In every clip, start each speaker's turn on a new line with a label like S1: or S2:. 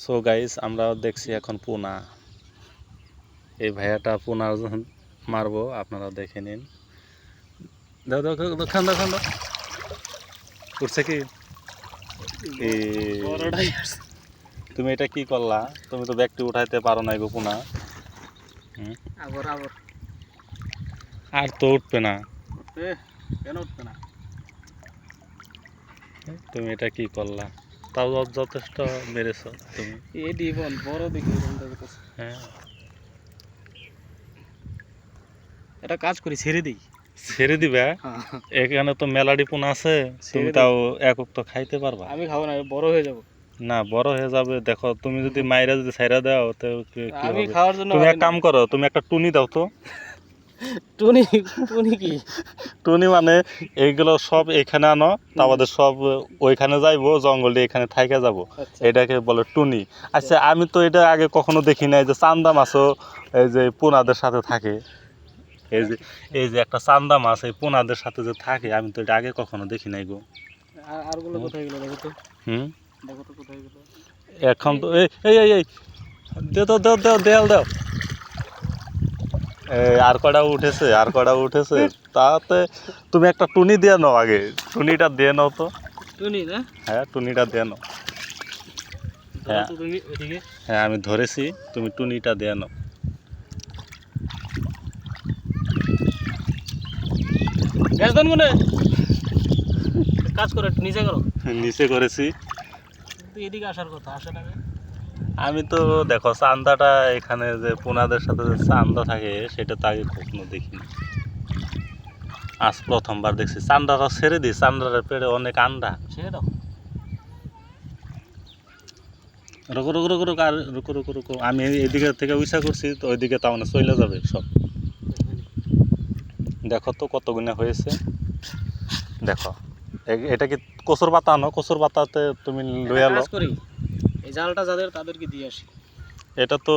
S1: So guys আমরা দেখছি এখন পোনা। এই ভাইয়াটা পোনা মারবো, আপনারা দেখে নিন। দাও দাও দাও, খান দাও খান দাও। উঠছে কি? তুমি এটা কি করলা? তুমি তো ব্যাগটি উঠাইতে পারো না গো পোনা। আর তো উঠবে না।
S2: কেন উঠবে না?
S1: তুমি এটা কি করলা? তাও যথেষ্ট মেরেছ তুমি।
S2: এই দিবন বড় দেখি
S1: হ্যাঁ,
S2: এটা কাজ করি, ছেড়ে দিই।
S1: ছেড়ে দিবা? এখানে তো মেলাডি পোনা আছে, তুমি তাও একক তো খাইতে পারবা।
S2: আমি খাবো না, বড় হয়ে যাব।
S1: না, বড় হয়ে যাবে। দেখো তুমি যদি মাইরা যদি ছাইরা দাও তো কি
S2: আমি
S1: হবে?
S2: খাওয়ার জন্য
S1: তুমি এক কাম করো, তুমি একটা টুনি দাও তো।
S2: টুনি? টুনি কি?
S1: টুনি মানে এইগুলো সব এখানে আনো, তা আমাদের সব ওইখানে যাইবো, জঙ্গলে এখানে থাইকা যাব, এটাকে বলে টুনি। আচ্ছা, আমি তো এটা আগে কখনো দেখি নাই যে চান্দা মাছও এই যে পোনাদের সাথে থাকে। এই যে একটা চান্দা মাছ এই পোনাদের সাথে যে থাকে, আমি তো এটা আগে কখনো দেখি নাই গো।
S2: আরগুলো কোথায় গেল দেখো তো। দেখো তো কোথায় গেল।
S1: এখন তো এই এই এই এই দে তো দাও দাও দেয়াল দাও। আর কটা উঠেছে, আর কটা উঠেছে। তাতে তুমি একটা টুনি দিয়ে নাও, আগে টুনিটা দিয়ে নাও তো।
S2: টুনি না?
S1: হ্যাঁ, টুনিটা দিয়ে নাও। হ্যাঁ হ্যাঁ, আমি ধরেছি, তুমি টুনিটা দিয়ে নাও।
S2: কাজ করে নিচে করো।
S1: নিচে করেছি।
S2: এদিকে আসার কথা, আসে না।
S1: আমি তো দেখো চান্দাটা এখানে যে পোনাদের সাথে যে চান্দা থাকে সেটা তো আগে কখনো দেখিনি, আজ প্রথমবার দেখছি। চান্দাটা ছেড়ে দিই, চান্দাটার পেড়ে অনেক আন্ডা।
S2: ছেড়ে দাও।
S1: রুকো রুকো রুকো রুকো, আর রুকো রুকো রুকো। আমি এদিকে থেকে উইসা করছি তো ওইদিকে তার মানে চলে যাবে সব। দেখো তো কত গুণে হয়েছে, দেখো। এটা কি কচুর পাতা আনো? কচুর পাতাতে তুমি লয়ে আলো।
S2: এই জালটা যাদের তাদেরকে দিয়ে আসি।
S1: এটা তো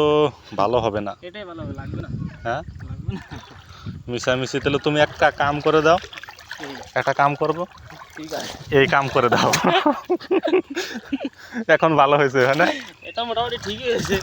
S1: ভালো হবে না।
S2: এটাই ভালো হবে, লাগবে না।
S1: হ্যাঁ,
S2: লাগবে না।
S1: মিশামিশি। তাহলে তুমি একটা কাম করে দাও, একটা কাম করবো,
S2: ঠিক আছে,
S1: এই কাম করে দাও। এখন ভালো হয়েছে, হ্যাঁ না?
S2: এটা মোটামুটি ঠিকই হয়েছে।